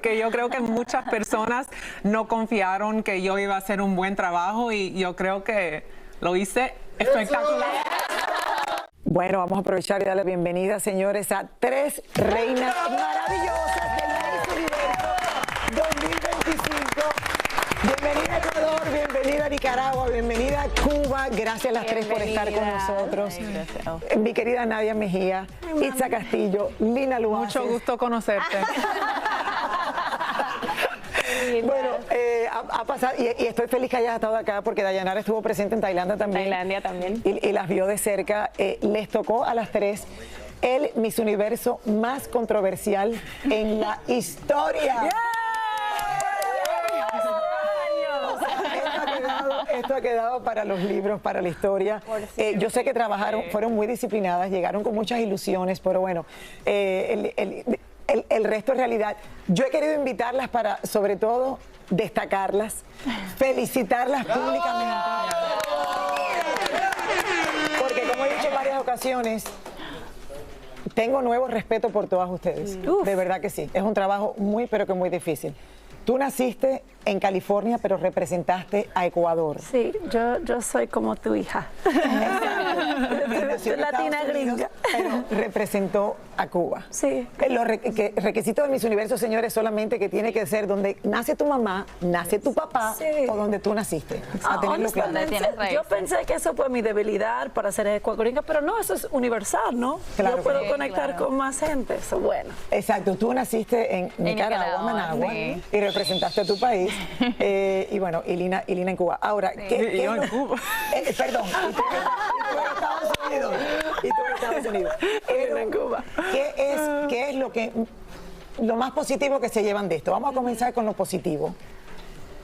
porque yo creo que muchas personas no confiaron que yo iba a hacer un buen trabajo y yo creo que lo hice espectacular. Bueno, vamos a aprovechar y dar la bienvenida, señores, a 3 reinas maravillosas del Miss Universo 2025. Bienvenida a Ecuador, bienvenida a Nicaragua, bienvenida a Cuba. Gracias a las 3 por estar con nosotros. Mi querida Nadia Mejía, Itza Castillo, Lina Luaces. Mucho gusto conocerte. Bueno, ha pasado, y estoy feliz que hayas estado acá porque Dayanara estuvo presente en Tailandia también. Tailandia también. Y las vio de cerca. Les tocó a las 3 el Miss Universo más controversial en la historia. Esto ha quedado para los libros, para la historia. Yo sé que trabajaron, fueron muy disciplinadas, llegaron con muchas ilusiones, pero bueno, el resto es realidad. Yo he querido invitarlas para, sobre todo, destacarlas, felicitarlas públicamente. Porque como he dicho en varias ocasiones, tengo nuevo respeto por todas ustedes. De verdad que sí. Es un trabajo muy, pero que muy difícil. Tú naciste en California, pero representaste a Ecuador. Sí, yo soy como tu hija. Latina gringa. Pero representó a Cuba. Sí. Los requisitos de Miss Universo, señores, solamente que tiene que ser donde nace tu mamá, nace tu papá, o donde tú naciste. A tenerlo claro. Yo pensé que eso fue mi debilidad para ser ecuatoriana, pero no, eso es universal, ¿no? Claro, yo puedo conectar con más gente, eso bueno. Exacto, tú naciste en Nicaragua, Managua, sí. Y representaste a tu país. Y bueno, y Lina en Cuba. Ahora, ¿qué yo en Cuba. Perdón, y tú en Estados Unidos. Y tú en Estados Unidos. En Cuba. ¿Qué es lo más positivo que se llevan de esto? Vamos a comenzar con lo positivo.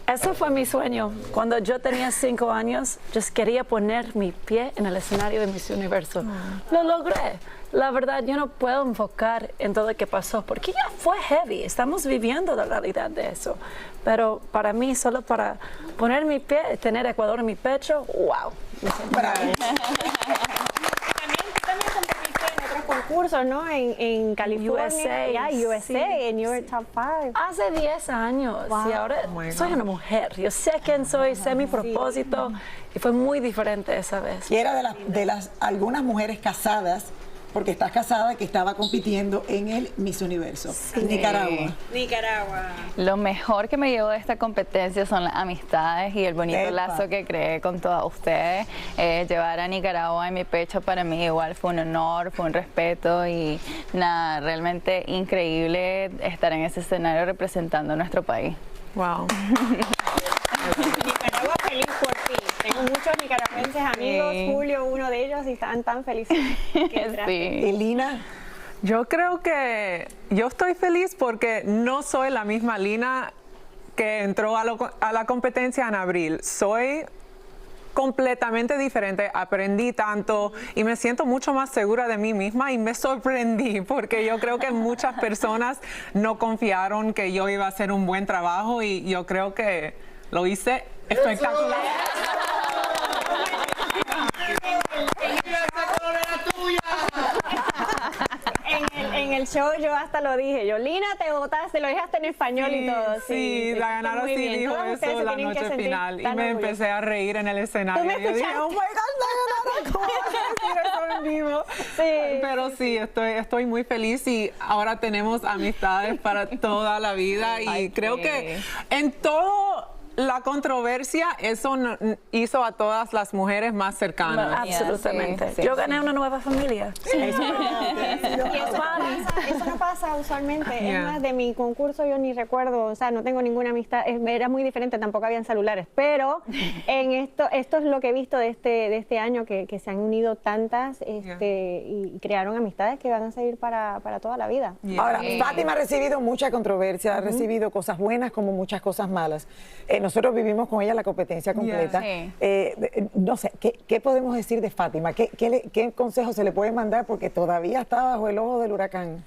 Eso fue mi sueño. Cuando yo tenía 5 años, yo quería poner mi pie en el escenario de Miss Universo. Lo logré. La verdad, yo no puedo enfocar en todo lo que pasó, porque ya fue heavy. Estamos viviendo la realidad de eso. Pero para mí, solo para poner mi pie, tener Ecuador en mi pecho, wow. También competiste en otros concursos, ¿no? En California, USA, sí, en Your Top 5. Hace 10 años y ahora soy una mujer. Yo sé quién soy, sé mi propósito y fue muy diferente esa vez. Y era de las algunas mujeres casadas, porque estás casada, que estaba compitiendo en el Miss Universo, Nicaragua. Lo mejor que me llevó de esta competencia son las amistades y el bonito lazo que creé con todas ustedes. Llevar a Nicaragua en mi pecho para mí igual fue un honor, fue un respeto y nada, realmente increíble estar en ese escenario representando a nuestro país. Wow. Nicaragua feliz por ti. Tengo muchos nicaragüenses amigos, Julio, uno de ellos, y están tan felices que entraste. ¿Y Lina? Yo creo que yo estoy feliz porque no soy la misma Lina que entró a la competencia en abril. Soy completamente diferente, aprendí tanto y me siento mucho más segura de mí misma y me sorprendí porque yo creo que muchas personas no confiaron que yo iba a hacer un buen trabajo y yo creo que lo hice espectacular. En el show yo hasta lo dije, yo, Lina, te botaste, lo dije hasta en español y todo. Sí, Dayanara sí dijo eso la noche final y me empecé a reír en el escenario. Yo dije, oh my God, Dayanara, ¿cómo vas a decir eso en vivo? Sí. Pero sí, estoy muy feliz y ahora tenemos amistades para toda la vida y creo que en todo la controversia, eso hizo a todas las mujeres más cercanas. Absolutamente. Yo gané una nueva familia. Eso no pasa usualmente. Es más, de mi concurso yo ni recuerdo, o sea, no tengo ninguna amistad. Era muy diferente, tampoco habían celulares. Pero en esto es lo que he visto de este año, que se han unido tantas y crearon amistades que van a seguir para toda la vida. Ahora, Fátima ha recibido mucha controversia, ha recibido cosas buenas como muchas cosas malas. nosotros vivimos con ella la competencia completa. Sí. No sé, ¿qué podemos decir de Fátima? ¿Qué consejo se le puede mandar? Porque todavía está bajo el ojo del huracán.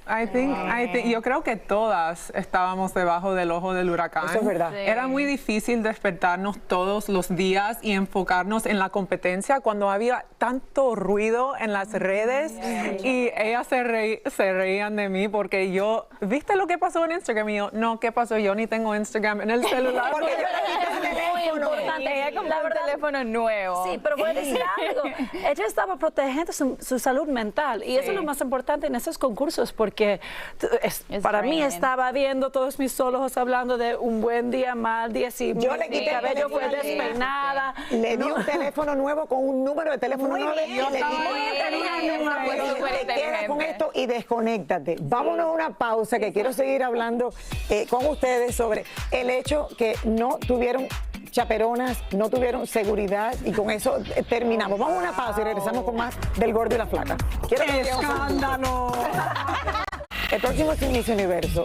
Yo creo que todas estábamos debajo del ojo del huracán. Eso es verdad. Sí. Era muy difícil despertarnos todos los días y enfocarnos en la competencia cuando había tanto ruido en las redes y ellas se reían de mí porque yo, ¿viste lo que pasó en Instagram? Y yo, no, ¿qué pasó? Yo ni tengo Instagram en el celular. Porque yo le quité el Muy teléfono. importante. Ella compró un teléfono nuevo. Sí, pero voy a decir algo. Ella estaba protegiendo su salud mental y eso es lo más importante en esos concursos porque para mí draining. estaba viendo todos mis ojos hablando de un buen día, mal día, si Yo mi le quité el cabello fue teléfono. despeinada. Le di un teléfono nuevo con un número de teléfono nuevo y le Muy dije, súper te quedas con inteligente. esto y desconéctate. Vámonos a una pausa que quiero seguir hablando con ustedes sobre el hecho que no tuvieron chaperonas, no tuvieron seguridad y con eso terminamos. Vamos a una pausa y regresamos con más del Gordo y la Flaca. Quiero que ¡Escándalo! el próximo Miss Universo,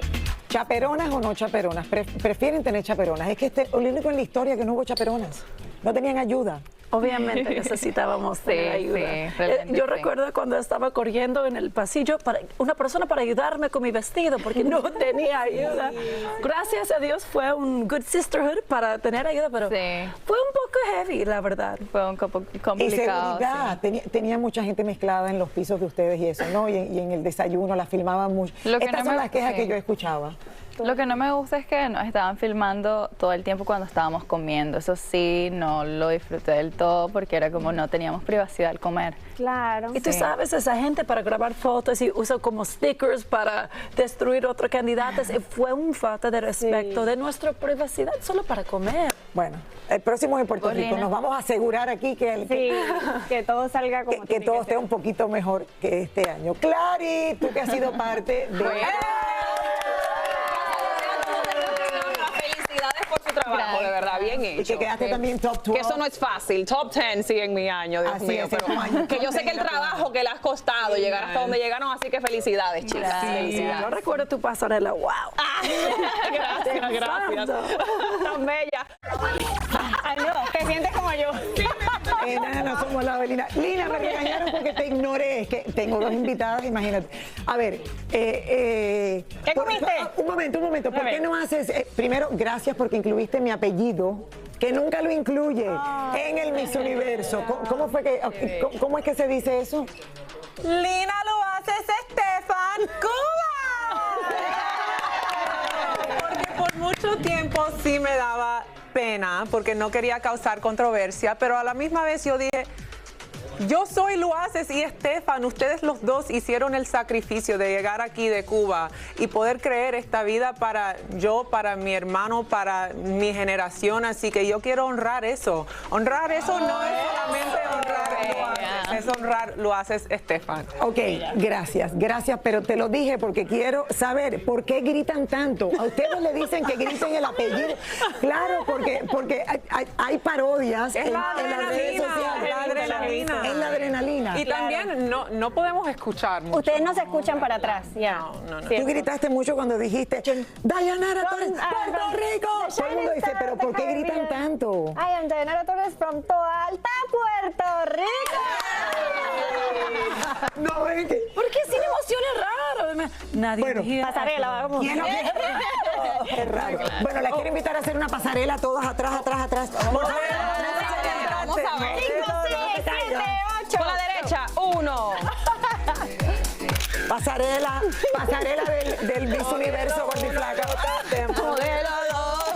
¿chaperonas o no chaperonas? Prefieren tener chaperonas. Es que este es el único en la historia que no hubo chaperonas. No tenían ayuda. Obviamente necesitábamos tener ayuda. sí, realmente Yo sí. recuerdo cuando estaba corriendo en el pasillo, una persona para ayudarme con mi vestido, porque no tenía ayuda. Gracias a Dios fue un good sisterhood para tener ayuda, pero Sí. fue un poco heavy, la verdad. Fue un poco Y complicado. seguridad, tenía mucha gente mezclada en los pisos de ustedes y eso, ¿no? Y en el desayuno la filmaban mucho. Lo que Estas no son me- las quejas sí. que yo escuchaba. Lo que no me gusta es que nos estaban filmando todo el tiempo cuando estábamos comiendo. Eso sí, no lo disfruté del todo porque era como no teníamos privacidad al comer. Claro. Y tú sabes, esa gente para grabar fotos y usa como stickers para destruir otros candidatos, y fue un falta de respeto de nuestra privacidad solo para comer. Bueno, el próximo es en Puerto Rico. Bolina. Nos vamos a asegurar aquí que, Sí, que todo salga como que tiene todo que esté ser. un poquito mejor que este año. Clary, tú que has sido parte de... Felicidades por su trabajo, Gracias. de verdad, bien Y hecho. que quedaste también top 12. Que eso no es fácil. Top 10 sí en mi año, Dios Así mío. es, Pero es tu año. que yo sé que el trabajo que le has costado llegar hasta donde llegaron, así que felicidades, chicas. Gracias. Yo Felicidades. recuerdo tu pasarela, wow. Gracias, gracias. Tan bella. Ay, no, te sientes como yo. No somos la Belina. Lina, me regañaron porque te ignoré. Es que tengo dos invitadas, imagínate. A ver, ¿Qué comiste? Un momento. ¿Por qué no haces? Primero, gracias porque incluiste mi apellido, que nunca lo incluye en el Miss Universo. ¿Cómo fue que, cómo es que se dice eso? Lina lo haces, Estefan Cuba. Porque por mucho tiempo sí me daba pena porque no quería causar controversia, pero a la misma vez yo dije, yo soy Luaces y Estefan, ustedes los dos hicieron el sacrificio de llegar aquí de Cuba y poder creer esta vida para para mi hermano, para mi generación, así que yo quiero honrar eso. Honrar eso no es solamente honrar Luaces, es honrar Luaces, Estefan. Ok, gracias, pero te lo dije porque quiero saber por qué gritan tanto. A ustedes le dicen que griten el apellido. Claro, porque hay parodias Es en la las redes adrenalina, sociales. la adrenalina. Es la adrenalina. Y también no podemos escuchar mucho. Ustedes no se escuchan para atrás, ya. No. Tú gritaste mucho cuando dijiste Dayanara Torres, Puerto Rico. Todo el mundo dice, pero ¿por qué gritan tanto? I am Dayanara Torres from Toalta, Puerto Rico. No, es que... ¿Por qué sin emociones raras? Nadie Bueno, me Pasarela, vamos. ¿Quién no quiere? Es raro. Bueno, la quiero invitar a hacer una pasarela, todos atrás. Vamos a ver. 5, 6, 7, 8. Con la derecha, 1. Pasarela del Miss Universo con mi flaca. Modelo 2,